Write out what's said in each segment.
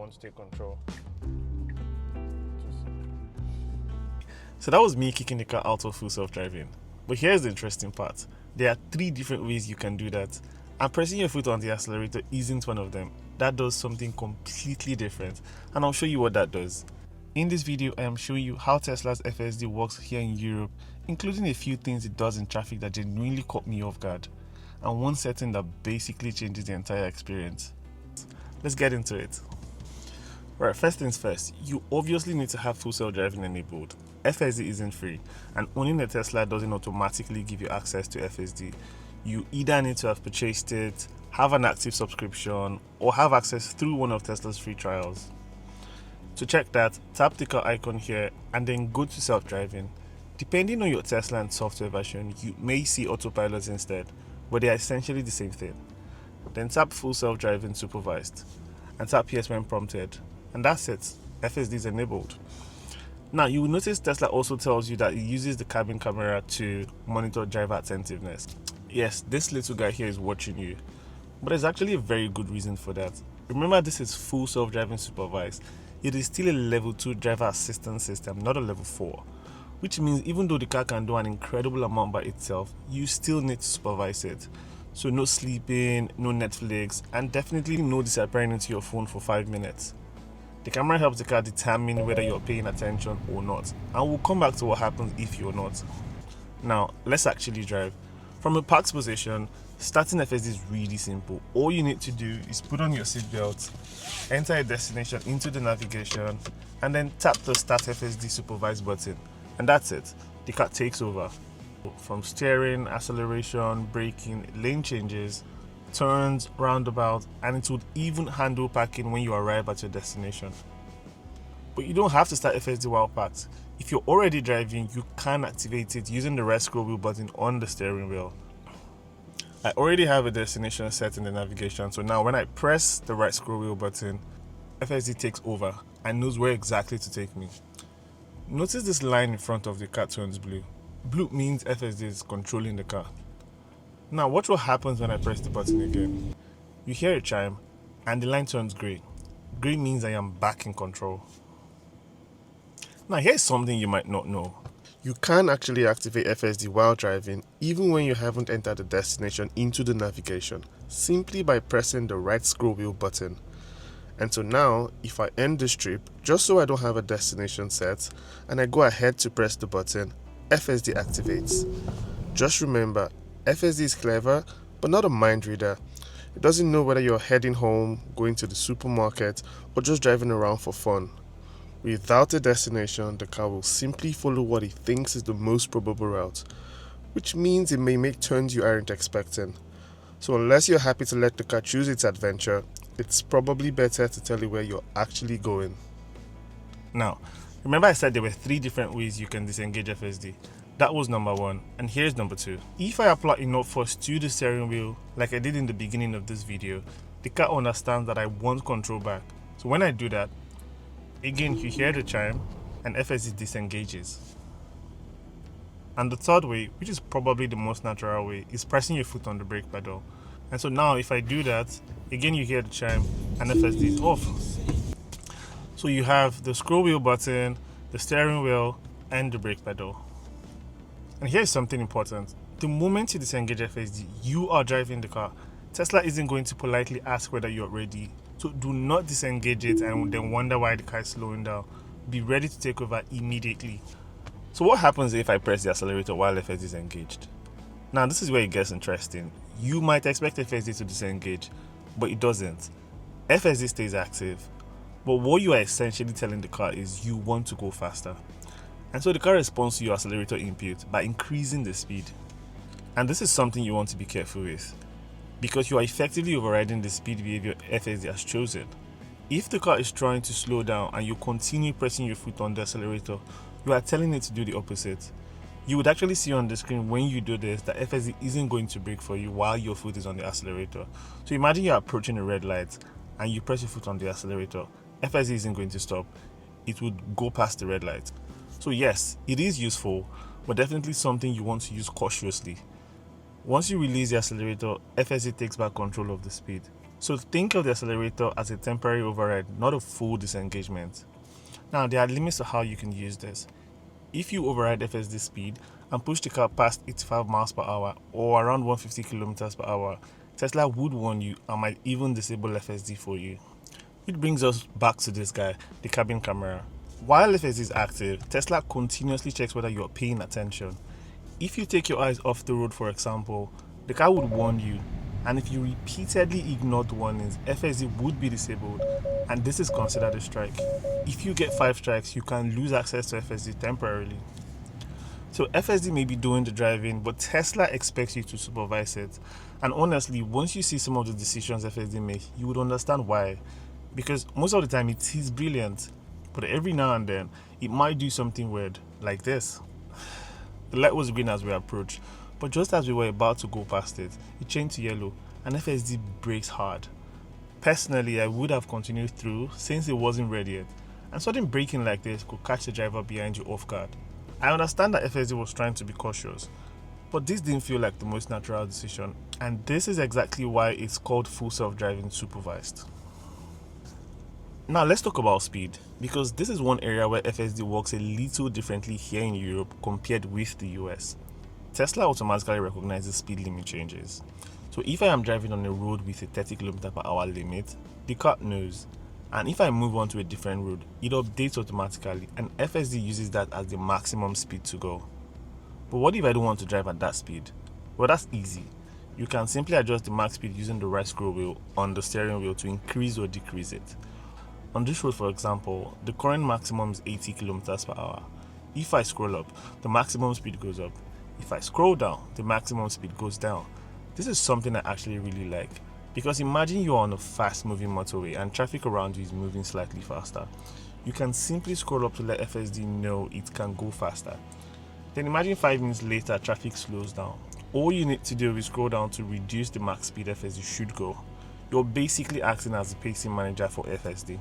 want to take control. So that was me kicking the car out of full self-driving. But here's the interesting part. There are 3 different ways you can do that. And pressing your foot on the accelerator isn't one of them. That does something completely different. And I'll show you what that does. In this video, I am showing you how Tesla's FSD works here in Europe, including a few things it does in traffic that genuinely caught me off guard, and one setting that basically changes the entire experience. Let's get into it. Right, first things first, you obviously need to have full self-driving enabled. FSD isn't free, and owning a Tesla doesn't automatically give you access to FSD. You either need to have purchased it, have an active subscription, or have access through one of Tesla's free trials. To check that, tap the car icon here and then go to self-driving. Depending on your Tesla and software version, you may see autopilot instead, but they are essentially the same thing. Then tap full self-driving supervised and tap yes when prompted, and that's it, FSD is enabled. Now you will notice Tesla also tells you that it uses the cabin camera to monitor driver attentiveness. Yes, this little guy here is watching you, but there's actually a very good reason for that. Remember, this is full self-driving supervised. It is still a level 2 driver assistance system, not a level 4. Which means even though the car can do an incredible amount by itself, you still need to supervise it. So no sleeping, no Netflix, and definitely no disappearing into your phone for 5 minutes. The camera helps the car determine whether you're paying attention or not, and we'll come back to what happens if you're not. Now, let's actually drive. From a parked position, starting FSD is really simple. All you need to do is put on your seatbelt, enter a destination into the navigation, and then tap the Start FSD Supervised button. And that's it. The car takes over. From steering, acceleration, braking, lane changes, turns, roundabouts, and it would even handle parking when you arrive at your destination. But you don't have to start FSD while parked. If you're already driving, you can activate it using the right scroll wheel button on the steering wheel. I already have a destination set in the navigation, so now when I press the right scroll wheel button, FSD takes over and knows where exactly to take me. Notice this line in front of the car turns blue. Blue means FSD is controlling the car. Now watch what happens when I press the button again. You hear a chime and the line turns grey. Grey means I am back in control. Now here's something you might not know. You can actually activate FSD while driving even when you haven't entered the destination into the navigation, simply by pressing the right scroll wheel button. And so now, if I end this trip, just so I don't have a destination set, and I go ahead to press the button, FSD activates. Just remember, FSD is clever, but not a mind reader. It doesn't know whether you're heading home, going to the supermarket, or just driving around for fun. Without a destination, the car will simply follow what it thinks is the most probable route, which means it may make turns you aren't expecting. So unless you're happy to let the car choose its adventure, it's probably better to tell it where you're actually going. Now, remember I said there were 3 different ways you can disengage FSD. That was number 1, and here's number 2. If I apply enough force to the steering wheel, like I did in the beginning of this video, the car understands that I want control back. So when I do that, again you hear the chime and FSD disengages. And the third way, which is probably the most natural way, is pressing your foot on the brake pedal. And so now if I do that, again you hear the chime and FSD is off. So you have the scroll wheel button, the steering wheel, and the brake pedal. And here's something important. The moment you disengage FSD, you are driving the car. Tesla isn't going to politely ask whether you're ready. So do not disengage it and then wonder why the car is slowing down. Be ready to take over immediately. So what happens if I press the accelerator while FSD is engaged? Now this is where it gets interesting. You might expect FSD to disengage, but it doesn't. FSD stays active. But what you are essentially telling the car is you want to go faster. And so the car responds to your accelerator input by increasing the speed. And this is something you want to be careful with, because you are effectively overriding the speed behavior FSD has chosen. If the car is trying to slow down and you continue pressing your foot on the accelerator, you are telling it to do the opposite. You would actually see on the screen when you do this that FSD isn't going to brake for you while your foot is on the accelerator. So imagine you're approaching a red light and you press your foot on the accelerator. FSD isn't going to stop. It would go past the red light. So yes, it is useful, but definitely something you want to use cautiously. Once you release the accelerator, FSD takes back control of the speed. So think of the accelerator as a temporary override, not a full disengagement. Now, there are limits to how you can use this. If you override FSD speed and push the car past 85 miles per hour or around 150 kilometers per hour, Tesla would warn you and might even disable FSD for you. Which brings us back to this guy, the cabin camera. While FSD is active, Tesla continuously checks whether you're paying attention. If you take your eyes off the road, for example, the car would warn you, and if you repeatedly ignore the warnings, FSD would be disabled, and this is considered a strike. If you get 5 strikes, you can lose access to FSD temporarily. So FSD may be doing the driving, but Tesla expects you to supervise it. And honestly, once you see some of the decisions FSD makes, you would understand why. Because most of the time it is brilliant, but every now and then it might do something weird, like this. The light was green as we approached, but just as we were about to go past it, it changed to yellow and FSD brakes hard. Personally, I would have continued through since it wasn't ready yet, and sudden braking like this could catch the driver behind you off guard. I understand that FSD was trying to be cautious, but this didn't feel like the most natural decision, and this is exactly why it's called full self-driving supervised. Now let's talk about speed, because this is one area where FSD works a little differently here in Europe compared with the US. Tesla automatically recognizes speed limit changes. So if I am driving on a road with a 30 km per hour limit, the car knows. And if I move on to a different road, it updates automatically and FSD uses that as the maximum speed to go. But what if I don't want to drive at that speed? Well, that's easy. You can simply adjust the max speed using the right scroll wheel on the steering wheel to increase or decrease it. On this road, for example, the current maximum is 80 km per hour. If I scroll up, the maximum speed goes up. If I scroll down, the maximum speed goes down. This is something I actually really like, because imagine you're on a fast moving motorway and traffic around you is moving slightly faster. You can simply scroll up to let FSD know it can go faster. Then imagine 5 minutes later traffic slows down. All you need to do is scroll down to reduce the max speed FSD should go. You're basically acting as the pacing manager for FSD.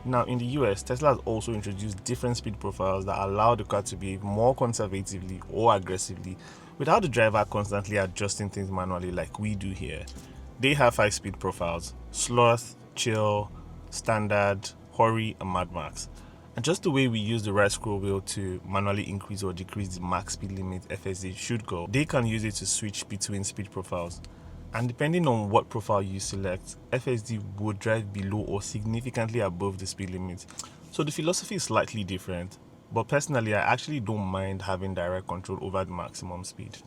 Now in the US, Tesla has also introduced different speed profiles that allow the car to behave more conservatively or aggressively without the driver constantly adjusting things manually like we do here. They have 5 speed profiles: sloth, chill, standard, hurry, and Mad Max. And just the way we use the right scroll wheel to manually increase or decrease the max speed limit FSD should go, they can use it to switch between speed profiles. And depending on what profile you select, FSD would drive below or significantly above the speed limit. So the philosophy is slightly different, but personally I actually don't mind having direct control over the maximum speed.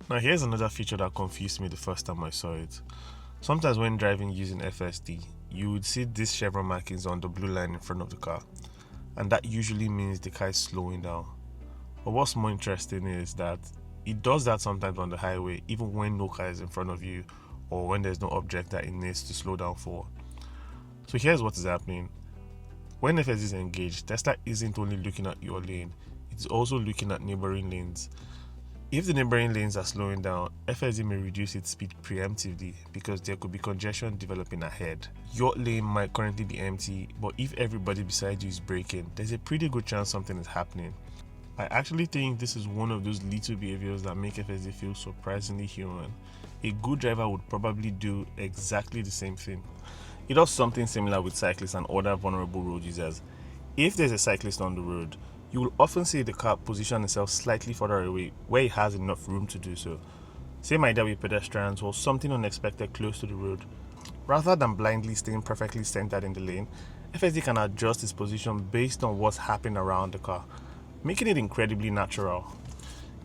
Now here's another feature that confused me the first time I saw it. Sometimes when driving using FSD, you would see these Chevron markings on the blue line in front of the car, and that usually means the car is slowing down. But what's more interesting is that it does that sometimes on the highway, even when no car is in front of you or when there's no object that it needs to slow down for. So here's what is happening. When FSD is engaged, Tesla isn't only looking at your lane, it's also looking at neighboring lanes. If the neighboring lanes are slowing down, FSD may reduce its speed preemptively because there could be congestion developing ahead. Your lane might currently be empty, but if everybody beside you is braking, there's a pretty good chance something is happening. I actually think this is one of those little behaviors that make FSD feel surprisingly human. A good driver would probably do exactly the same thing. It does something similar with cyclists and other vulnerable road users. If there's a cyclist on the road, you will often see the car position itself slightly further away where it has enough room to do so. Same idea with pedestrians or something unexpected close to the road. Rather than blindly staying perfectly centered in the lane, FSD can adjust its position based on what's happening around the car, making it incredibly natural.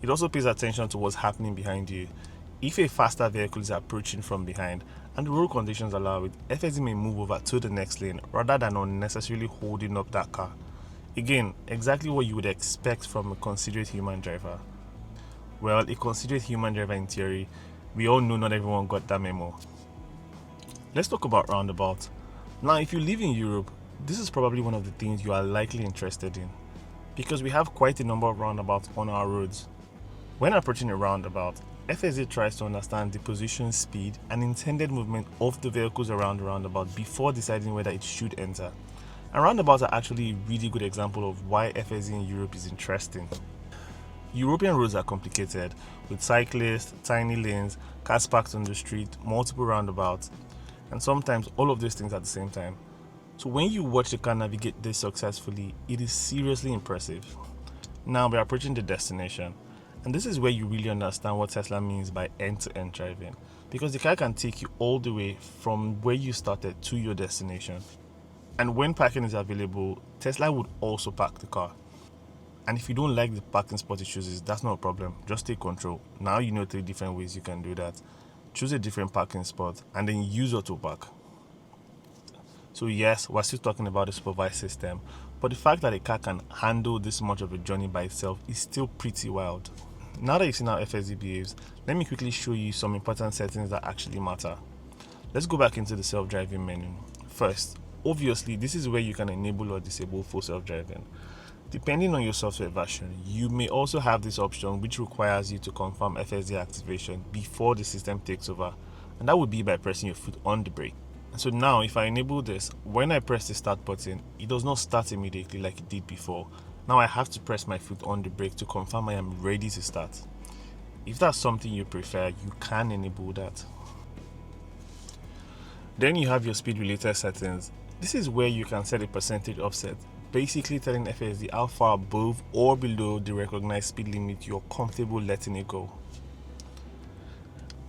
It also pays attention to what's happening behind you. If a faster vehicle is approaching from behind and the road conditions allow it, FSD may move over to the next lane rather than unnecessarily holding up that car. Again, exactly what you would expect from a considerate human driver. Well, a considerate human driver in theory, we all know not everyone got that memo. Let's talk about roundabouts. Now, if you live in Europe, this is probably one of the things you are likely interested in, because we have quite a number of roundabouts on our roads. When approaching a roundabout, FSD tries to understand the position, speed, and intended movement of the vehicles around the roundabout before deciding whether it should enter. And roundabouts are actually a really good example of why FSD in Europe is interesting. European roads are complicated, with cyclists, tiny lanes, cars parked on the street, multiple roundabouts. and sometimes all of those things at the same time. So when you watch the car navigate this successfully, it is seriously impressive. Now we're approaching the destination, and this is where you really understand what Tesla means by end-to-end driving, because the car can take you all the way from where you started to your destination. And when parking is available, Tesla would also park the car. And if you don't like the parking spot it chooses, that's not a problem. Just take control. Now you know 3 different ways you can do that. Choose a different parking spot and then use auto park. So yes, we're still talking about a supervised system, but the fact that a car can handle this much of a journey by itself is still pretty wild. Now that you've seen how FSD behaves, let me quickly show you some important settings that actually matter. Let's go back into the self-driving menu. First, obviously, this is where you can enable or disable full self-driving. Depending on your software version, you may also have this option which requires you to confirm FSD activation before the system takes over, and that would be by pressing your foot on the brake. So now if I enable this, when I press the start button, it does not start immediately like it did before. Now I have to press my foot on the brake to confirm I am ready to start. If that's something you prefer, you can enable that. Then you have your speed related settings. This is where you can set a percentage offset, basically telling FSD how far above or below the recognized speed limit you're comfortable letting it go.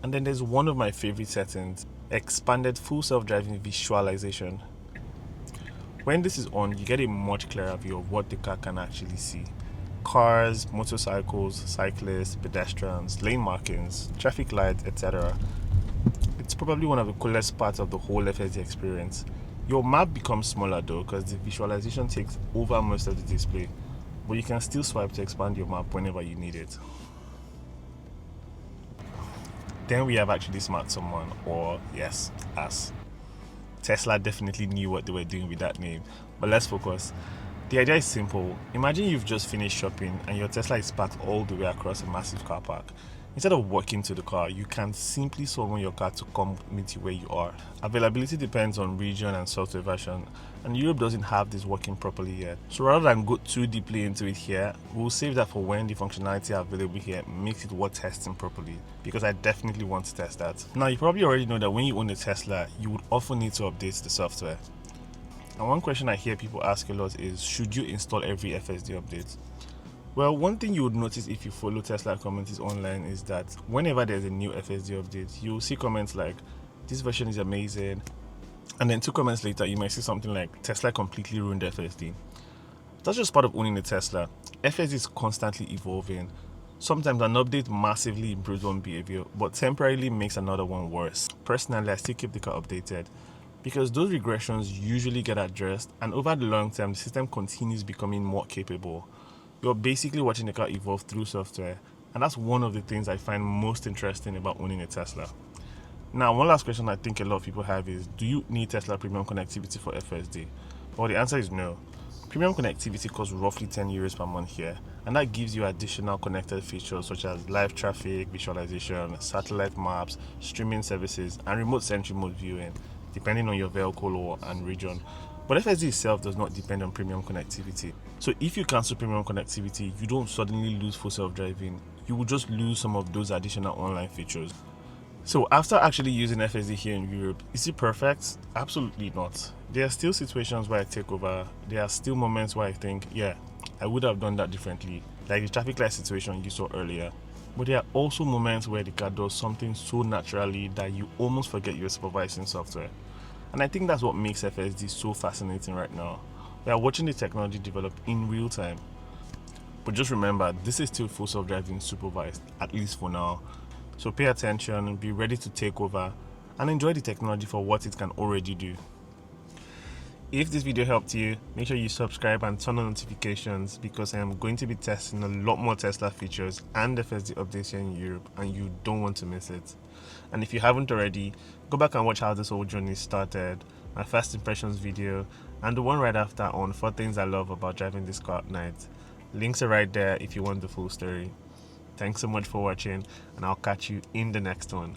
And then there's one of my favorite settings, expanded full self-driving visualization. When this is on, you get a much clearer view of what the car can actually see. Cars, motorcycles, cyclists, pedestrians, lane markings, traffic lights, etc. It's probably one of the coolest parts of the whole FSD experience. Your map becomes smaller though because the visualization takes over most of the display, but you can still swipe to expand your map whenever you need it. Then we have actually smart someone, or yes, us. Tesla definitely knew what they were doing with that name, but let's focus. The idea is simple. Imagine you've just finished shopping and your Tesla is parked all the way across a massive car park. Instead of walking to the car, you can simply summon your car to come meet you where you are. Availability depends on region and software version, and Europe doesn't have this working properly yet. So rather than go too deeply into it here, we'll save that for when the functionality available here makes it worth testing properly, because I definitely want to test that. Now you probably already know that when you own a Tesla, you would often need to update the software. And one question I hear people ask a lot is, should you install every FSD update? Well, one thing you would notice if you follow Tesla communities online is that whenever there's a new FSD update, you'll see comments like, this version is amazing, and then 2 comments later you might see something like, Tesla completely ruined FSD. That's just part of owning a Tesla. FSD is constantly evolving. Sometimes an update massively improves one behavior, but temporarily makes another one worse. Personally, I still keep the car updated, because those regressions usually get addressed, and over the long term, the system continues becoming more capable. You're basically watching the car evolve through software, and that's one of the things I find most interesting about owning a Tesla. Now, one last question I think a lot of people have is, do you need Tesla premium connectivity for FSD? Well, the answer is no. Premium connectivity costs roughly €10 per month here, and that gives you additional connected features such as live traffic, visualization, satellite maps, streaming services, and remote sentry mode viewing, depending on your vehicle and region. But FSD itself does not depend on premium connectivity. So if you cancel premium connectivity, you don't suddenly lose full self-driving. You will just lose some of those additional online features. So after actually using FSD here in Europe, is it perfect? Absolutely not. There are still situations where I take over. There are still moments where I think, yeah, I would have done that differently, like the traffic light situation you saw earlier. But there are also moments where the car does something so naturally that you almost forget you're supervising software. And I think that's what makes FSD so fascinating right now. We are watching the technology develop in real time. But just remember, this is still full self-driving supervised, at least for now. So pay attention, be ready to take over, and enjoy the technology for what it can already do. If this video helped you, make sure you subscribe and turn on notifications, because I am going to be testing a lot more Tesla features and FSD updates here in Europe, and you don't want to miss it. And if you haven't already, go back and watch how this whole journey started, my first impressions video, and the one right after on 4 things I love about driving this car at night. Links are right there if you want the full story. Thanks so much for watching, and I'll catch you in the next one.